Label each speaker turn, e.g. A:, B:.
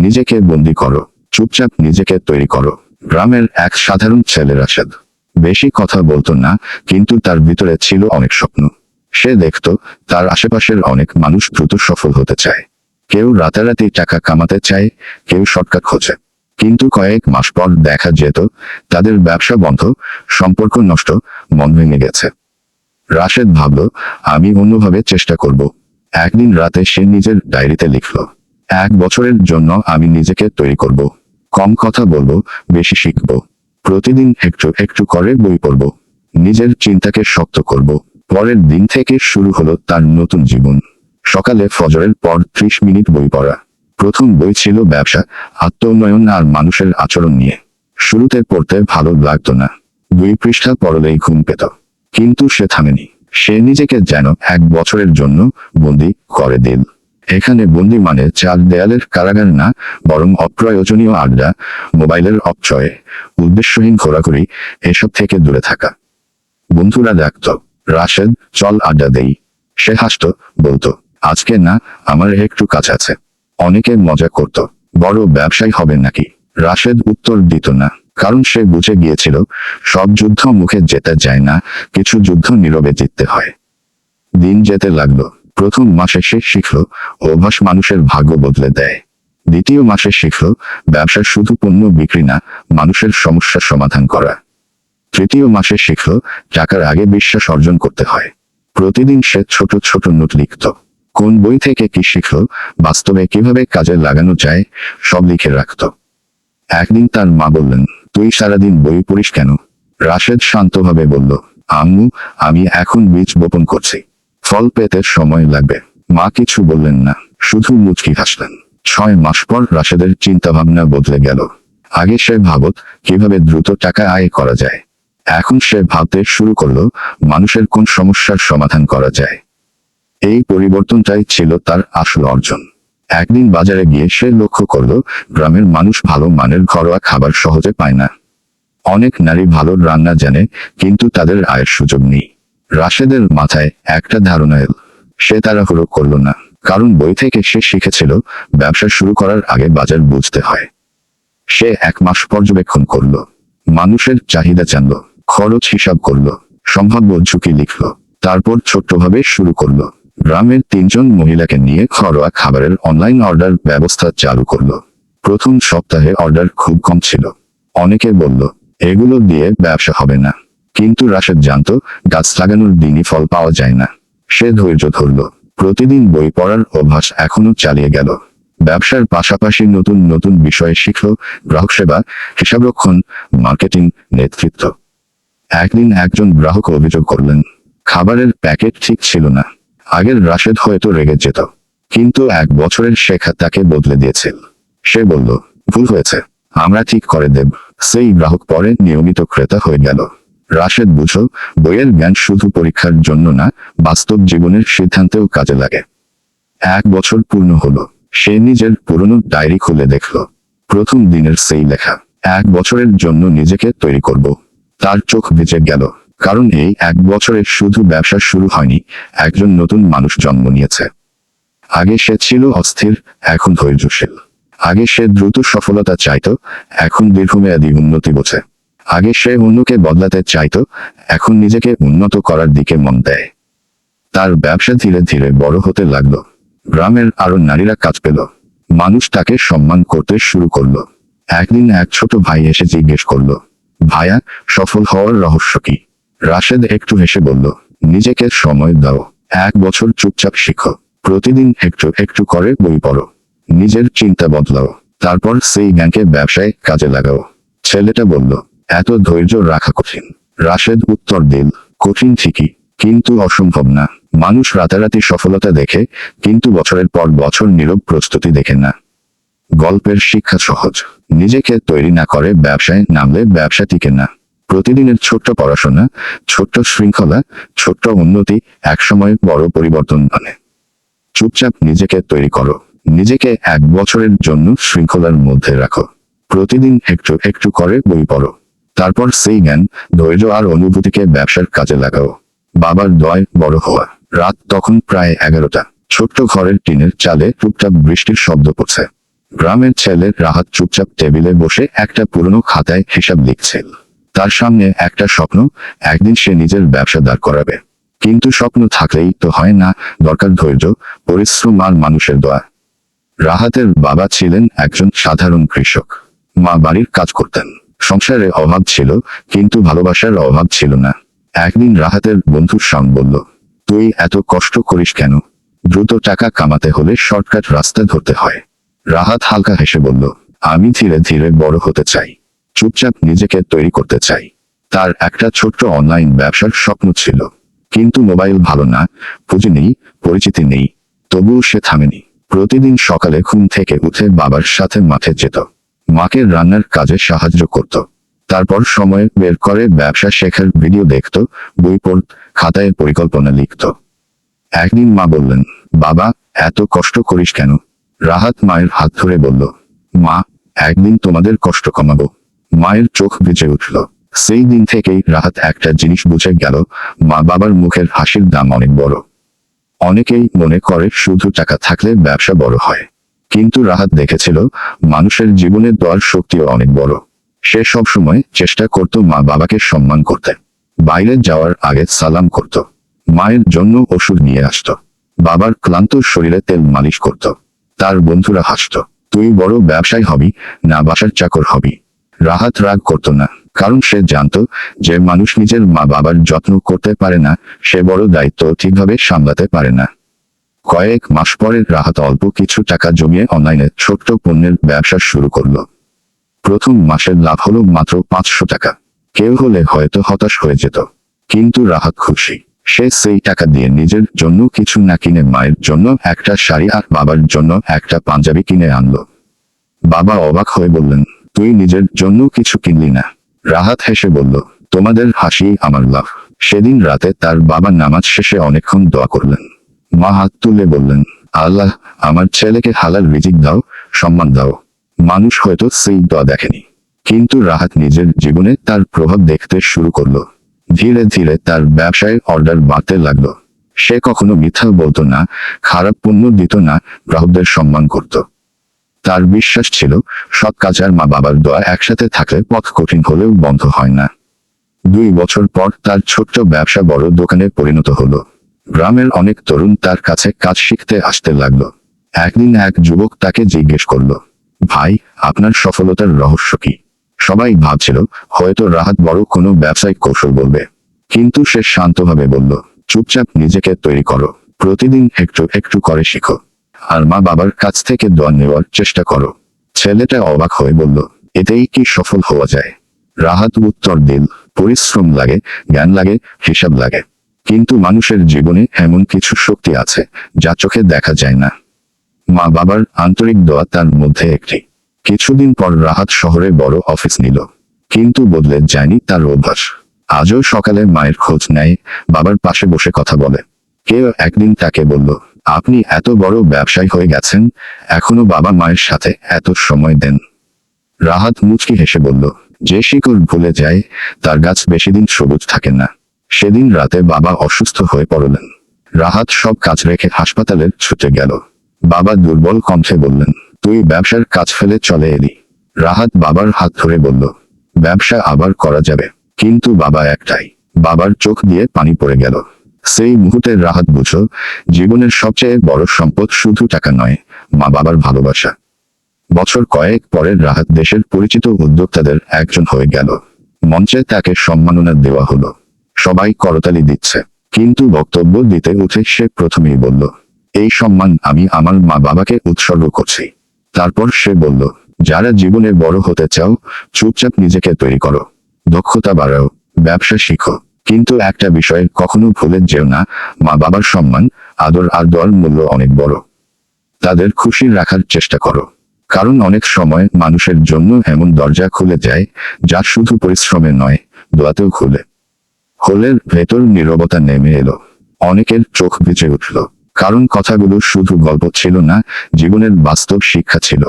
A: নিজেকে বন্দি করো, চুপচাপ নিজেকে তৈরি করো। গ্রামের এক সাধারণ ছেলে রাশেদ। বেশি কথা বলতো না, কিন্তু তার ভিতরে ছিল অনেক স্বপ্ন। সে দেখত তার আশেপাশের অনেক মানুষ দ্রুত সফল হতে চায়। কেউ রাতারাতি টাকা কামাতে চায়, কেউ শর্টকাট খোঁজে। কিন্তু কয়েক মাস পর দেখা যেত তাদের ব্যবসা বন্ধ, সম্পর্ক নষ্ট, মন ভেঙে গেছে। রাশেদ ভাবল, আমি অন্যভাবে চেষ্টা করব। একদিন রাতে সে নিজের ডায়েরিতে লিখল, 1 বছরের জন্য আমি নিজেকে তৈরি করব। কম কথা বলবো, বেশি শিখব। প্রতিদিন একটু একটু করে বই পড়ব। নিজের চিন্তাকে শক্ত করব। পরের দিন থেকে শুরু হলো তার নতুন জীবন। সকালে ফজরের পর 30 মিনিট বই পড়া। প্রথম বই ছিল ব্যবসা, আত্মোন্নয়ন আর মানুষের আচরণ নিয়ে। শুরুতে পড়তে ভালো লাগতো না, 2 পৃষ্ঠা পড়লেই ঘুম পেত। কিন্তু সে থামেনি। সে নিজেকে যেন 1 বছরের জন্য বন্দি করে দিল। এখানে বন্দি মানে 4 দেয়ালের কারাগার না, বরং অপ্রয়োজনীয় আড্ডা, মোবাইলের অপচয়, উদ্দেশ্যহীন ঘোরাঘুরি, এসব থেকে দূরে থাকা। বন্ধুরা ডাকত, রাশেদ চল আড্ডা দেই। সে হাসত, বলতো, আজকে না, আমার একটু কাজ আছে। অনেকে মজা করত, বড় ব্যবসায়ী হবে নাকি? রাশেদ উত্তর দিত না, কারণ সে বুঝে গিয়েছিল সব যুদ্ধ মুখে যেতে যায় না, কিছু যুদ্ধ নীরবে জিততে হয়। দিন যেতে লাগলো। প্রথম মাসে সে শিখল অভ্যাস মানুষের ভাগ্য বদলে দেয়। দ্বিতীয় মাসে শিখল ব্যবসা শুধু পণ্য বিক্রি না, মানুষের সমস্যার সমাধান করা। তৃতীয় মাসে শিখল টাকার আগে বিশ্বাস অর্জন করতে হয়। প্রতিদিন সে ছোট ছোট নোট লিখত। কোন বই থেকে কি শিখল, বাস্তবে কিভাবে কাজে লাগানো যায়, সব লিখে রাখত। একদিন তার মা বললেন, তুই সারাদিন বই পড়িস কেন? রাশেদ শান্তভাবে বলল, আম্মু, আমি এখন বীজ বপন করছি, ফল পেতে সময় লাগবে। মা কিছু বললেন না, শুধু মুচকি হাসলেন। 6 মাস পর রাশেদের চিন্তাভাবনা বদলে গেল। আগে সে ভাবত কিভাবে দ্রুত টাকা আয় করা যায়। এখন সে ভাবতে শুরু করলো মানুষের কোন সমস্যার সমাধান করা যায়। এই পরিবর্তনটাই ছিল তার আসল অর্জন। একদিন বাজারে গিয়ে সে লক্ষ্য করল গ্রামের মানুষ ভালো মানের ঘরোয়া খাবার সহজে পায় না। অনেক নারী ভালো রান্না জানে, কিন্তু তাদের আয়ের সুযোগ নেই। রাশেদের মাথায় একটা ধারণা এল। সে তাড়াহুড়ো করল না, কারণ বই থেকে সে শিখেছিল ব্যবসা শুরু করার আগে বাজার বুঝতে হয়। সে 1 মাস পর্যবেক্ষণ করল, মানুষের চাহিদা জানল, খরচ হিসাব করল, সম্ভাব্য ঝুঁকি লিখল। তারপর ছোট্টভাবে শুরু করল। গ্রামের 3 জন মহিলাকে নিয়ে ঘরোয়া খাবারের অনলাইন অর্ডার ব্যবস্থা চালু করল। প্রথম সপ্তাহে অর্ডার খুব কম ছিল। অনেকে বলল, এগুলো দিয়ে ব্যবসা হবে না। কিন্তু রাশেদ জানত গাছ লাগানোর দিনই ফল পাওয়া যায় না। সে ধৈর্য ধরল। প্রতিদিন বই পড়ার অভ্যাস এখনো চালিয়ে গেল। ব্যবসার পাশাপাশি নতুন নতুন বিষয় শিখল, গ্রাহক সেবা, হিসাবরক্ষণ, মার্কেটিং, নেতৃত্ব। একদিন একজন গ্রাহক অভিযোগ করলেন, খাবারের প্যাকেট ঠিক ছিল না। আগের রাশেদ হয়তো রেগে যেত, কিন্তু 1 বছরের শেখা তাকে বদলে দিয়েছিল। সে বলল, ভুল হয়েছে, আমরা ঠিক করে দেব। সেই গ্রাহক পরে নিয়মিত ক্রেতা হয়ে গেল। রাশেদ বুঝল বইয়ের জ্ঞান শুধু পরীক্ষার জন্য না, বাস্তব জীবনের সিদ্ধান্তেও কাজে লাগে। 1 বছর পূর্ণ হলো। সে নিজের পুরনো ডায়েরি খুলে দেখল। প্রথম দিনের সেই লেখা, 1 বছরের জন্য নিজেকে তৈরি করব। তার চোখ ভিজে গেল, কারণ এই 1 বছরে শুধু ব্যবসা শুরু হয়নি, একজন নতুন মানুষ জন্ম নিয়েছে। আগে সে ছিল অস্থির, এখন ধৈর্যশীল। আগে সে দ্রুত সফলতা চাইত, এখন দীর্ঘমেয়াদী উন্নতি বোঝে। আগে সে অন্যকে বদলাতে চাইত, এখন নিজেকে উন্নত করার দিকে মন দেয়। তার ব্যবসা ধীরে ধীরে বড় হতে লাগলো। গ্রামের আরো নারীরা কাজ পেল। মানুষ তাকে সম্মান করতে শুরু করলো। একদিন এক ছোট ভাই এসে জিজ্ঞেস করলো, ভাইয়া, সফল হওয়ার রহস্য কি? রাশেদ একটু হেসে বলল, নিজেকে সময় দাও, 1 বছর চুপচাপ শিখো, প্রতিদিন একটু একটু করে বই পড়ো, নিজের চিন্তা বদলাও, তারপর সেই জ্ঞানকে ব্যবসায় কাজে লাগাও। ছেলেটা বলল, এত ধৈর্য রাখা কঠিন। রাশেদ উত্তর দিল, কঠিন ঠিকই, কিন্তু অসম্ভব না। মানুষ রাতারাতি সফলতা দেখে, কিন্তু বছরের পর বছর নীরব প্রস্তুতি দেখে না। গল্পের শিক্ষা সহজ, নিজেকে তৈরি না করে ব্যবসায় নামলে ব্যবসা টিকে না। প্রতিদিনের ছোট্ট পড়াশোনা, ছোট্ট শৃঙ্খলা, ছোট্ট উন্নতি একসময় বড় পরিবর্তন আনে। চুপচাপ নিজেকে তৈরি করো, নিজেকে 1 বছরের জন্য শৃঙ্খলার মধ্যে রাখো। প্রতিদিন একটু একটু করে বই পড়ো, তারপর সেই জ্ঞান, ধৈর্য আর অনুভূতিকে ব্যবসার কাজে লাগাও। বাবার দয় বড় হওয়া। রাত তখন প্রায় 11টা। ছোট্ট ঘরের টিনের চালে টুকটাক বৃষ্টির শব্দ পড়ছে। গ্রামের ছেলে রাহাত চুপচাপ টেবিলে বসে একটা পুরনো খাতায় হিসাব লিখছিল। তার সামনে একটা স্বপ্ন, একদিন সে নিজের ব্যবসা দাঁড় করাবে। কিন্তু স্বপ্ন থাকলেই তো হয় না, দরকার ধৈর্য, পরিশ্রম আর মানুষের দোয়া। রাহাতের বাবা ছিলেন একজন সাধারণ কৃষক। মা বাড়ির কাজ করতেন। সংসারে অভাব ছিল, কিন্তু ভালোবাসার অভাব ছিল না। একদিন রাহাতের বন্ধু শাম বলল, তুই এত কষ্ট করিস কেন? দ্রুত টাকা কামাতে হলে শর্টকাট রাস্তা ধরতে হয়। রাহাত হালকা হেসে বলল, আমি ধীরে ধীরে বড় হতে চাই, চুপচাপ নিজেকে তৈরি করতে চাই। তার একটা ছোট্ট অনলাইন ব্যবসার স্বপ্ন ছিল, কিন্তু মোবাইল ভালো না, পুঁজি নেই, পরিচিতি নেই। তবুও সে থামেনি। প্রতিদিন সকালে ঘুম থেকে উঠে বাবার সাথে মাঠে যেত, মাকে রান্নার কাজে সাহায্য করত। তারপর সময় বের করে ব্যবসা শেখার ভিডিও দেখত, বই পড়ত, খাতায় পরিকল্পনা লিখত। একদিন মা বললেন, বাবা, এত কষ্ট করিস কেন? রাহাত মায়ের হাত ধরে বলল, মা, একদিন তোমাদের কষ্ট কমাবো। মায়ের চোখ ভিজে উঠল। সেই দিন থেকেই রাহাত একটা জিনিস বুঝে গেল, মা বাবার মুখের হাসির দাম অনেক বড়। অনেকেই মনে করে শুধু টাকা থাকলে ব্যবসা বড় হয়, কিন্তু রাহাত দেখেছিল মানুষের জীবনে দোয়ার শক্তিও অনেক বড়। সে সবসময় চেষ্টা করত মা বাবাকে সম্মান করতে। বাইরে যাওয়ার আগে সালাম করত, মায়ের জন্য ওষুধ নিয়ে আসত, বাবার ক্লান্ত শরীরে তেল মালিশ করত। তার বন্ধুরা হাসত, তুই বড় ব্যবসায়ী হবি না বাসার চাকর হবি? রাহাত রাগ করত না, কারণ সে জানত যে মানুষ নিজের মা বাবার যত্ন করতে পারে না, সে বড় দায়িত্ব ঠিকভাবে সামলাতে পারে না। কয়েক মাস পরে রাহাত অল্প কিছু টাকা জমিয়ে অনলাইনে ছোট্ট পণ্যের ব্যবসা শুরু করলো। প্রথম মাসের লাভ হলো মাত্র 500 টাকা। কেউ হলে হয়তো হতাশ হয়ে যেত, কিন্তু রাহাত খুশি। সে সেই টাকা দিয়ে নিজের জন্য কিছু না কিনে মায়ের জন্য একটা শাড়ি আর বাবার জন্য একটা পাঞ্জাবি কিনে আনলো। বাবা অবাক হয়ে বললেন, তুই নিজের জন্য কিছু কিনলি না? রাহাত হেসে বলল, তোমাদের হাসি আমার লাভ। সেদিন রাতে তার বাবা নামাজ শেষে অনেকক্ষণ দোয়া করলেন। মা হাত তুলে বললেন, আল্লাহ, আমার ছেলেকে হালাল রিজিক দাও, সম্মান দাও। মানুষ হয়তো সেই দোয়া দেখেনি, কিন্তু রাহাত নিজের জীবনে তার প্রভাব দেখতে শুরু করলো। ধীরে ধীরে তার ব্যবসায় অর্ডার বাড়তে লাগলো। সে কখনো মিথ্যা বলতো না, খারাপ পণ্য দিত না, গ্রাহকদের সম্মান করত। তার বিশ্বাস ছিল, সৎ কাজ আর মা বাবার দোয়া একসাথে থাকলে পথ কঠিন হলেও বন্ধ হয় না। 2 বছর পর তার ছোট্ট ব্যবসা বড় দোকানে পরিণত হলো। গ্রামের অনেক তরুণ তার কাছে কাজ শিখতে আসতে লাগলো। একদিন এক যুবক তাকে জিজ্ঞেস করলো, ভাই, আপনার সফলতার রহস্য কি? সবাই ভাবছিল হয়তো রাহাত বড় কোনো ব্যবসায়িক কৌশল বলবে, কিন্তু সে শান্তভাবে বলল, চুপচাপ নিজেকে তৈরি করো, প্রতিদিন একটু একটু করে শিখো, আর মা বাবার কাছ থেকে দোয়া নেওয়ার চেষ্টা করো। ছেলেটা অবাক হয়ে বলল, এতেই কি সফল হওয়া যায়? রাহাত উত্তর দিল, পরিশ্রম লাগে, জ্ঞান লাগে, হিসাব লাগে, কিন্তু মানুষের জীবনে এমন কিছু শক্তি আছে যা চোখে দেখা যায় না। মা বাবার আন্তরিক দোয়া তার মধ্যে একটি। কিছুদিন পর রাহাত শহরে বড় অফিস নিল, কিন্তু বদলে যায়নি তার অভ্যাস। আজও সকালে মায়ের খোঁজ নেয়, বাবার পাশে বসে কথা বলে। কেউ একদিন তাকে বলল, আপনি এত বড় ব্যবসায়ী হয়ে গেছেন, এখনো বাবা মায়ের সাথে এত সময় দেন? রাহাত মুচকি হেসে বলল, যে শিকড় ভুলে যায় তার গাছ বেশি দিন সবুজ থাকে না। সেদিন রাতে বাবা অসুস্থ হয়ে পড়লেন। রাহাত সব কাজ রেখে হাসপাতালে ছুটে গেল। বাবা দুর্বল কণ্ঠে বললেন, তুই ব্যবসার কাজ ফেলে চলে এলি? রাহাত বাবার হাত ধরে বলল, ব্যবসা আবার করা যাবে, কিন্তু বাবা একটাই। বাবার চোখ দিয়ে পানি পড়ে গেল। সেই মুহূর্তে রাহাত বুঝল, জীবনের সবচেয়ে বড় সম্পদ শুধু টাকা নয়, মা বাবার ভালোবাসা। বছর কয়েক পরে রাহাত দেশের পরিচিত উদ্যোক্তাদের একজন হয়ে গেল। মঞ্চে তাকে সম্মাননা দেওয়া হলো। সবাই করতালি দিচ্ছে, কিন্তু বক্তব্য দিতে উঠে সে প্রথমেই বলল, এই সম্মান আমি আমার মা বাবাকে উৎসর্গ করছি। তারপর সে বলল, যারা জীবনে বড় হতে চাও, চুপচাপ নিজেকে তৈরি করো, দক্ষতা বাড়াও, ব্যবসা শিখো, কিন্তু একটা বিষয়ে কখনো ভুলে যেও না, মা বাবার সম্মান, আদর আর দোয়ার মূল্য অনেক বড়। তাদের খুশি রাখার চেষ্টা করো, কারণ অনেক সময় মানুষের জন্য এমন দরজা খুলে যায় যা শুধু পরিশ্রমে নয়, দোয়াতেও খুলে। হলের ভেতর নীরবতা নেমে এলো। অনেকের চোখ ভিজে উঠল, কারণ কথাগুলো শুধু গল্প ছিল না, জীবনের বাস্তব শিক্ষা ছিল।